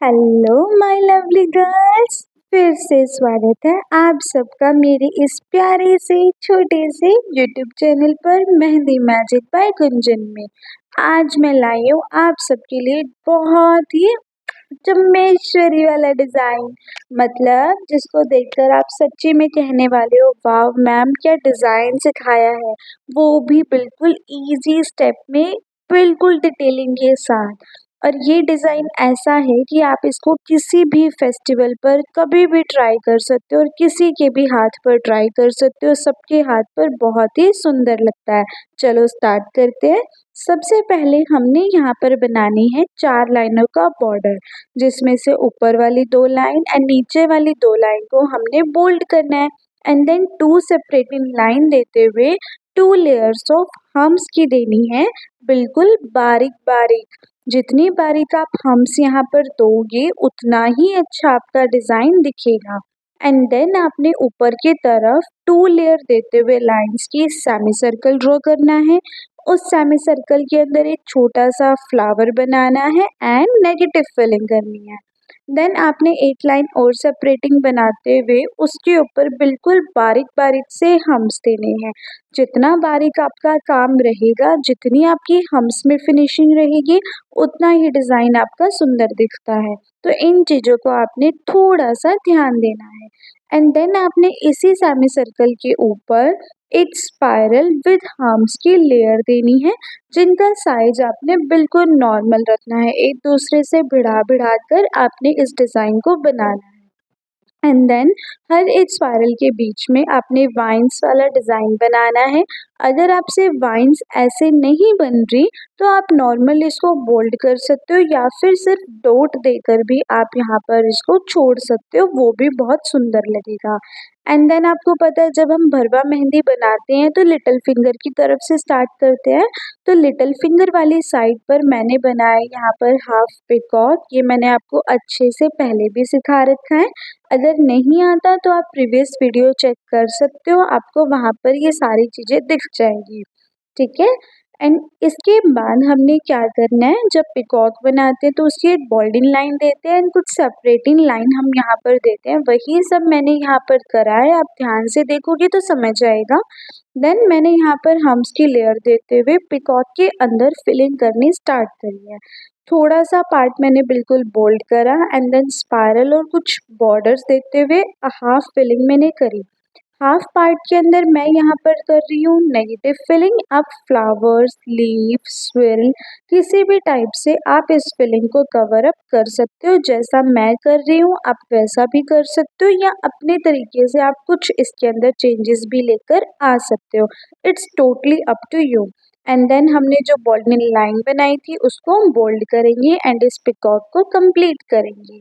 Hello my lovely girls. फिर से स्वागत है आप सबका मेरे इस प्यारे से छोटे से यूट्यूब चैनल पर मेहंदी मैजिक बाय गुंजन में। आज मैं लाई हूँ आप सबके लिए बहुत ही चम्मेश्वरी वाला डिजाइन, मतलब जिसको देखकर आप सच्ची में कहने वाले हो वाह मैम क्या डिजाइन सिखाया है, वो भी बिल्कुल इजी स्टेप में, बिल्कुल डिटेलिंग के साथ। और ये डिज़ाइन ऐसा है कि आप इसको किसी भी फेस्टिवल पर कभी भी ट्राई कर सकते हो और किसी के भी हाथ पर ट्राई कर सकते हो, सबके हाथ पर बहुत ही सुंदर लगता है। चलो स्टार्ट करते हैं। सबसे पहले हमने यहाँ पर बनानी है 4 लाइनों का बॉर्डर, जिसमें से ऊपर वाली 2 लाइन एंड नीचे वाली 2 लाइन को हमने बोल्ड करना है। एंड देन 2 सेपरेटिंग लाइन देते हुए 2 लेयर्स ऑफ हम्स की देनी है, बिल्कुल बारीक बारीक। जितनी बारीक आप हम्स यहाँ पर दोगे उतना ही अच्छा आपका डिजाइन दिखेगा। एंड देन आपने ऊपर की तरफ 2 लेयर देते हुए लाइंस की सेमी सर्कल ड्रॉ करना है। उस सेमी सर्कल के अंदर एक छोटा सा फ्लावर बनाना है एंड नेगेटिव फिलिंग करनी है। देन आपने एक लाइन और सेपरेटिंग बनाते हुए उसके ऊपर बिल्कुल बारीक बारीक से हम्स देने हैं। जितना बारीक आपका काम रहेगा, जितनी आपकी हम्स में फिनिशिंग रहेगी, उतना ही डिज़ाइन आपका सुंदर दिखता है। तो इन चीज़ों को आपने थोड़ा सा ध्यान देना है। एंड देन आपने इसी सेमी सर्कल के ऊपर एक स्पाइरल विद हम्स की लेयर देनी है, जिनका साइज आपने बिल्कुल नॉर्मल रखना है। एक दूसरे से भिड़ा भिड़ा कर आपने इस डिज़ाइन को बनाना है। एंड देन हर एक स्पाइरल के बीच में आपने वाइन्स वाला डिज़ाइन बनाना है। अगर आपसे वाइन्स ऐसे नहीं बन रही तो आप नॉर्मल इसको बोल्ड कर सकते हो या फिर सिर्फ डॉट देकर भी आप यहाँ पर इसको छोड़ सकते हो, वो भी बहुत सुंदर लगेगा। एंड देन आपको पता है जब हम भरवा मेहंदी बनाते हैं तो लिटिल फिंगर की तरफ से स्टार्ट करते हैं। तो लिटिल फिंगर वाली साइड पर मैंने बनाया यहाँ पर हाफ पिकॉक, ये मैंने आपको अच्छे से पहले भी सिखा रखा है। अगर नहीं आता तो आप प्रीवियस वीडियो चेक कर सकते हो, आपको वहाँ पर ये सारी चीज़ें दिख जाएगी। ठीक है। एंड इसके बाद हमने क्या करना है, जब पिकॉक बनाते हैं तो उसकी एक बॉल्डिंग लाइन देते हैं एंड कुछ सेपरेटिंग लाइन हम यहाँ पर देते हैं। वही सब मैंने यहाँ पर करा है, आप ध्यान से देखोगे तो समझ आएगा। देन मैंने यहाँ पर हम्स की लेयर देते हुए पिकॉक के अंदर फिलिंग करनी स्टार्ट करी है। थोड़ा सा पार्ट मैंने बिल्कुल बोल्ड करा एंड देन स्पाइरल और कुछ बॉर्डर्स देते हुए हाफ फिलिंग मैंने करी। हाफ पार्ट के अंदर मैं यहाँ पर कर रही हूँ नेगेटिव फिलिंग। आप फ्लावर्स, लीफ, स्विर्ल किसी भी टाइप से आप इस फिलिंग को कवर अप कर सकते हो। जैसा मैं कर रही हूँ आप वैसा भी कर सकते हो, या अपने तरीके से आप कुछ इसके अंदर चेंजेस भी लेकर आ सकते हो। It's totally up to you. And then हमने जो बोल्डिंग लाइन बनाई थी उसको हम बोल्ड करेंगे एंड इस पिकॉक को कंप्लीट करेंगे।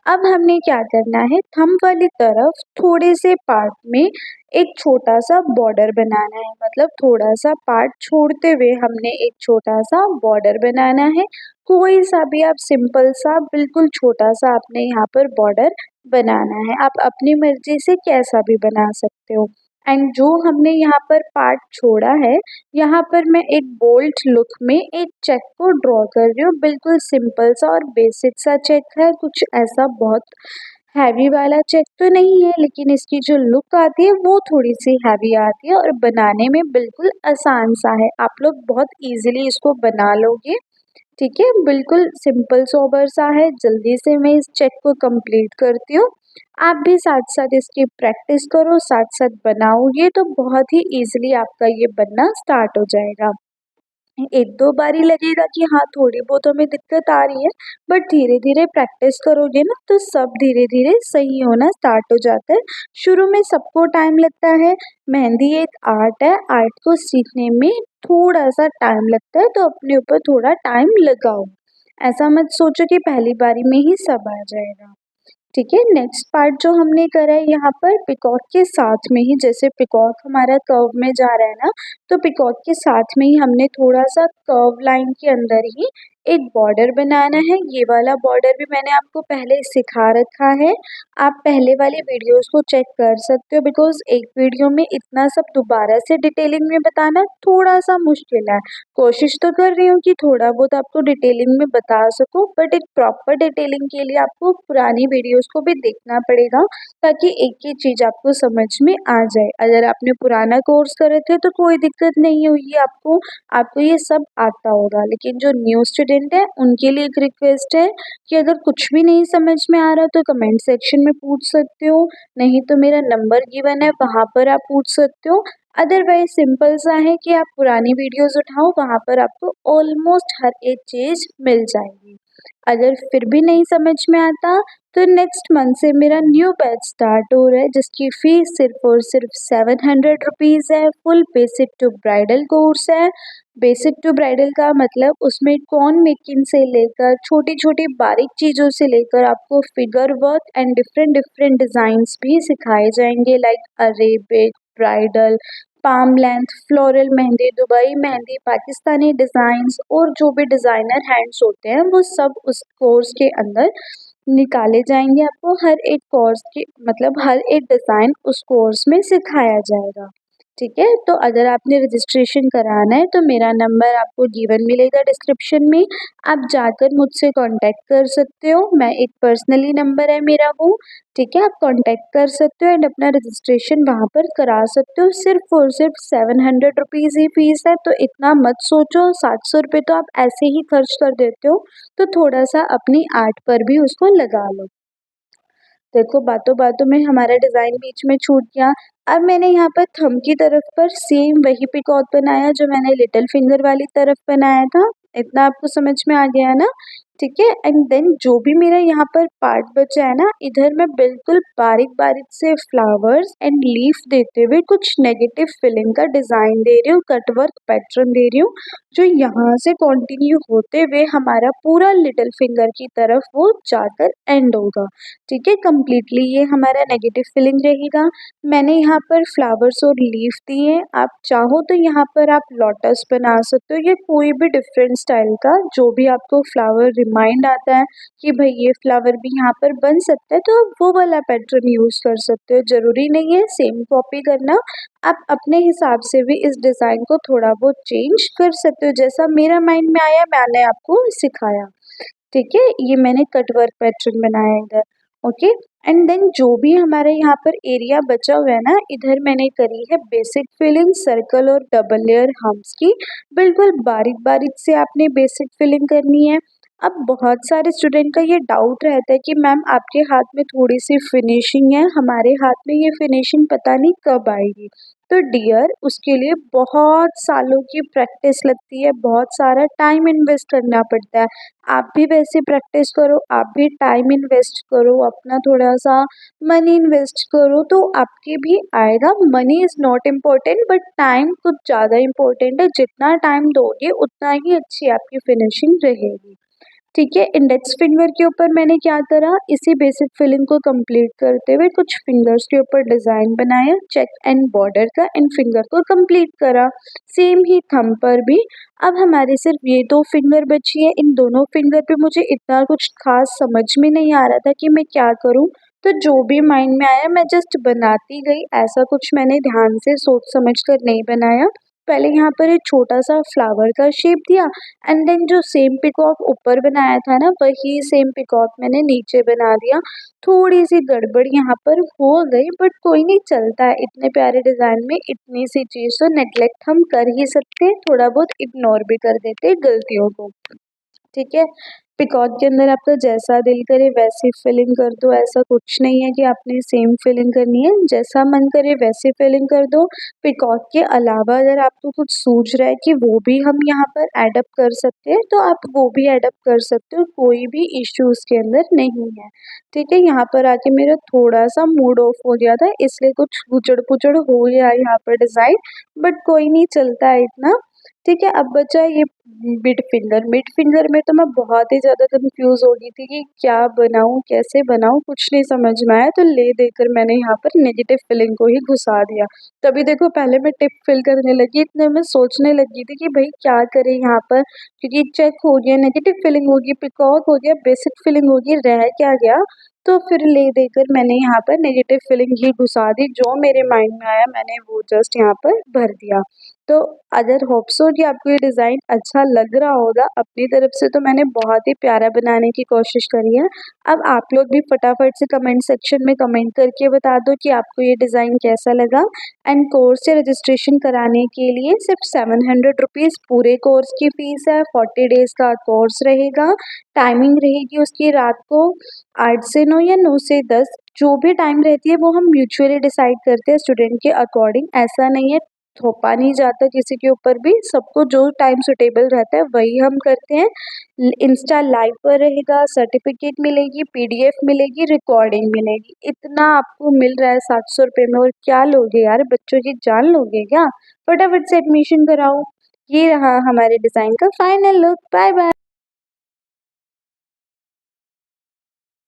अब हमने क्या करना है, थंब वाली तरफ थोड़े से पार्ट में एक छोटा सा बॉर्डर बनाना है, मतलब थोड़ा सा पार्ट छोड़ते हुए हमने एक छोटा सा बॉर्डर बनाना है। कोई सा भी आप सिंपल सा बिल्कुल छोटा सा आपने यहाँ पर बॉर्डर बनाना है, आप अपनी मर्जी से कैसा भी बना सकते हो। एंड जो हमने यहाँ पर पार्ट छोड़ा है, यहाँ पर मैं एक बोल्ट लुक में एक चेक को ड्रॉ कर रही हूँ। बिल्कुल सिंपल सा और बेसिक सा चेक है, कुछ ऐसा बहुत हैवी वाला चेक तो नहीं है, लेकिन इसकी जो लुक आती है वो थोड़ी सी हैवी आती है और बनाने में बिल्कुल आसान सा है। आप लोग बहुत इजीली इसको बना लोगे। ठीक है, बिल्कुल सिंपल सोबर सा है। जल्दी से मैं इस चेक को कंप्लीट करती हूँ। आप भी साथ साथ इसकी प्रैक्टिस करो, साथ साथ बनाओगे तो बहुत ही इजीली आपका ये बनना स्टार्ट हो जाएगा। एक दो बार ही लगेगा कि हाँ थोड़ी बहुत हमें दिक्कत आ रही है, बट धीरे धीरे प्रैक्टिस करोगे ना तो सब धीरे धीरे सही होना स्टार्ट हो जाता है। शुरू में सबको टाइम लगता है, मेहंदी एक आर्ट है, आर्ट को सीखने में थोड़ा सा टाइम लगता है, तो अपने ऊपर थोड़ा टाइम लगाओ। ऐसा मत सोचो कि पहली बारी में ही सब आ जाएगा। ठीक है, नेक्स्ट पार्ट जो हमने करा है यहाँ पर पिकॉक के साथ में ही, जैसे पिकॉक हमारा कर्व में जा रहा है ना, तो पिकॉक के साथ में ही हमने थोड़ा सा कर्व लाइन के अंदर ही एक बॉर्डर बनाना है। ये वाला बॉर्डर भी मैंने आपको पहले सिखा रखा है। आप पहले वाली वीडियोस को चेक कर सकते हो बिकॉज एक वीडियो में इतना सब दोबारा से डिटेलिंग में बताना थोड़ा सा मुश्किल है। कोशिश तो कर रही हूँ कि थोड़ा बहुत आपको डिटेलिंग में बता सकूँ, बट एक प्रॉपर डिटेलिंग के लिए आपको पुरानी वीडियोस को भी देखना पड़ेगा ताकि एक ही चीज़ आपको समझ में आ जाए। अगर आपने पुराना कोर्स करे थे तो कोई दिक्कत नहीं होगी आपको, आपको ये सब आता होगा। लेकिन जो न्यू स्टूडेंट है उनके लिए एक रिक्वेस्ट है कि अगर कुछ भी नहीं समझ में आ रहा तो कमेंट सेक्शन में पूछ सकते हो, नहीं तो मेरा नंबर गिवन है वहाँ पर आप पूछ सकते हो। अदरवाइज सिंपल सा है कि आप पुरानी वीडियोस उठाओ, वहाँ पर आपको ऑलमोस्ट हर एक चीज़ मिल जाएगी। अगर फिर भी नहीं समझ में आता तो नेक्स्ट मंथ से मेरा न्यू बैच स्टार्ट हो रहा है जिसकी फीस सिर्फ और सिर्फ 700 रुपीज़ है। Full basic to bridal course है। बेसिक टू ब्राइडल का मतलब उसमें कॉर्न मेकिंग से लेकर छोटी छोटी बारीक चीज़ों से लेकर आपको figure work and different different designs भी सिखाए जाएंगे, like Arabic, bridal, palm length, floral mehndi, Dubai mehndi, Pakistani designs और जो भी डिज़ाइनर हैंड्स होते हैं वो सब उस कोर्स के अंदर निकाले जाएंगे। आपको हर एक कोर्स के मतलब हर एक डिज़ाइन उस कोर्स में सिखाया जाएगा। ठीक है, तो अगर आपने रजिस्ट्रेशन कराना है तो मेरा नंबर आपको गिवन मिलेगा डिस्क्रिप्शन में। आप जाकर मुझसे कांटेक्ट कर सकते हो, मैं एक पर्सनली नंबर है मेरा वो। ठीक है, आप कांटेक्ट कर सकते हो एंड अपना रजिस्ट्रेशन वहाँ पर करा सकते हो। सिर्फ और सिर्फ 700 रुपीज़ ही फीस है, तो इतना मत सोचो। 700 रुपये तो आप ऐसे ही खर्च कर देते हो, तो थोड़ा सा अपनी आर्ट पर भी उसको लगा लो। देखो बातों बातों में हमारा डिज़ाइन बीच में छूट गया। अब मैंने यहाँ पर थंब की तरफ पर सेम वही पिकॉक बनाया जो मैंने लिटिल फिंगर वाली तरफ बनाया था। इतना आपको समझ में आ गया ना? ठीक है, एंड देन जो भी मेरा यहाँ पर पार्ट बचा है ना, इधर मैं बिल्कुल बारीक बारीक से फ्लावर्स एंड लीफ देते हुए कुछ नेगेटिव फिलिंग का डिज़ाइन दे रही हूँ, कटवर्क पैटर्न दे रही हूँ, जो यहाँ से कंटिन्यू होते हुए हमारा पूरा लिटिल फिंगर की तरफ वो जाकर एंड होगा। ठीक है, कम्प्लीटली ये हमारा नेगेटिव फिलिंग रहेगा। मैंने यहाँ पर फ्लावर्स और लीफ दिए, आप चाहो तो यहाँ पर आप लोटस बना सकते हो या कोई भी डिफरेंट स्टाइल का जो भी आपको फ्लावर रिमाइंड आता है कि भाई ये फ्लावर भी यहाँ पर बन सकता है, तो आप वो वाला पैटर्न यूज़ कर सकते हो। ज़रूरी नहीं है सेम कॉपी करना, आप अपने हिसाब से भी इस डिज़ाइन को थोड़ा बहुत चेंज कर सकते हो। जैसा मेरा माइंड में आया मैंने आपको सिखाया। ठीक है, ये मैंने कट वर्क पैटर्न बनाया इधर। ओके, एंड देन जो भी हमारे यहाँ पर एरिया बचा हुआ है ना, इधर मैंने करी है बेसिक फिलिंग सर्कल और डबल लेयर हम्प्स की। बिल्कुल बारीक बारीक से आपने बेसिक फिलिंग करनी है। अब बहुत सारे स्टूडेंट का ये डाउट रहता है कि मैम आपके हाथ में थोड़ी सी फिनिशिंग है, हमारे हाथ में ये फिनिशिंग पता नहीं कब आएगी। तो डियर उसके लिए बहुत सालों की प्रैक्टिस लगती है, बहुत सारा टाइम इन्वेस्ट करना पड़ता है। आप भी वैसे प्रैक्टिस करो, आप भी टाइम इन्वेस्ट करो, अपना थोड़ा सा मनी इन्वेस्ट करो तो आपके भी आएगा। Money is not important but time कुछ ज़्यादा इम्पोर्टेंट है। जितना टाइम दोगे उतना ही अच्छी आपकी फिनिशिंग रहेगी। ठीक है, इंडेक्स फिंगर के ऊपर मैंने क्या करा, इसी बेसिक फिलिंग को कंप्लीट करते हुए कुछ फिंगर्स के ऊपर डिज़ाइन बनाया, चेक एंड बॉर्डर का, एंड फिंगर को कंप्लीट करा। सेम ही थंब पर भी। अब हमारे सिर्फ ये दो फिंगर बची है। इन दोनों फिंगर पे मुझे इतना कुछ खास समझ में नहीं आ रहा था कि मैं क्या करूं, तो जो भी माइंड में आया मैं जस्ट बनाती गई। ऐसा कुछ मैंने ध्यान से सोच समझ कर नहीं बनाया। पहले यहाँ पर एक छोटा सा फ्लावर का शेप दिया एंड देन जो सेम पिकॉक ऊपर बनाया था ना, वही सेम पिकॉक मैंने नीचे बना दिया। थोड़ी सी गड़बड़ यहाँ पर हो गई बट कोई नहीं, चलता है। इतने प्यारे डिज़ाइन में इतनी सी चीज़ तो नेगलेक्ट हम कर ही सकते हैं, थोड़ा बहुत इग्नोर भी कर देते हैं गलतियों को। ठीक है, पिकॉक के अंदर आपका जैसा दिल करे वैसी फिलिंग कर दो। ऐसा कुछ नहीं है कि आपने सेम फिलिंग करनी है, जैसा मन करे वैसे फिलिंग कर दो। पिकॉक के अलावा अगर आपको कुछ सूझ रहा है कि वो भी हम यहाँ पर एडअप कर सकते हैं तो आप वो भी एडअप कर सकते हो, कोई भी इश्यू उसके अंदर नहीं है। ठीक है, यहाँ पर आके मेरा थोड़ा सा मूड ऑफ हो गया था इसलिए कुछ गुचड़ पुचड़ हो गया यहाँ पर डिज़ाइन, बट कोई नहीं, चलता है इतना। ठीक है, अब बचा ये मिड फिंगर में तो मैं बहुत ही ज़्यादा कंफ्यूज हो गई थी कि क्या बनाऊँ, कैसे बनाऊँ, कुछ नहीं समझ में आया, तो ले देकर मैंने यहाँ पर नेगेटिव फिलिंग को ही घुसा दिया। तभी देखो पहले मैं टिप फिल करने लगी, इतने में सोचने लगी थी कि भाई क्या करें यहाँ पर, क्योंकि चेक हो गया, नेगेटिव फिलिंग होगी, पिकॉक हो गया, बेसिक फिलिंग होगी, रह क्या गया। तो फिर ले देकर मैंने यहाँ पर नेगेटिव फिलिंग ही घुसा दी, जो मेरे माइंड में आया मैंने वो जस्ट यहाँ पर भर दिया। तो अगर होप सो कि आपको ये डिज़ाइन अच्छा लग रहा होगा, अपनी तरफ से तो मैंने बहुत ही प्यारा बनाने की कोशिश करी है। अब आप लोग भी फटाफट से कमेंट सेक्शन में कमेंट करके बता दो कि आपको ये डिज़ाइन कैसा लगा। एंड कोर्स से रजिस्ट्रेशन कराने के लिए सिर्फ 700 रुपीज़ पूरे कोर्स की फ़ीस है। 40 डेज़ का कोर्स रहेगा। टाइमिंग रहेगी उसकी रात को 8 से 9 या 9 से 10, जो भी टाइम रहती है वो हम म्यूचुअली डिसाइड करते हैं स्टूडेंट के अकॉर्डिंग। ऐसा नहीं है, थोपा नहीं जाता किसी के ऊपर भी, सबको जो टाइम सुटेबल रहता है वही हम करते हैं। इंस्टा लाइव पर रहेगा, सर्टिफिकेट मिलेगी, पीडीएफ मिलेगी, रिकॉर्डिंग मिलेगी। इतना आपको मिल रहा है 700 रुपये में, और क्या लोगे यार, बच्चों की जान लोगे क्या? फटाफट से एडमिशन कराओ। ये रहा हमारे डिज़ाइन का फाइनल लुक। Bye bye.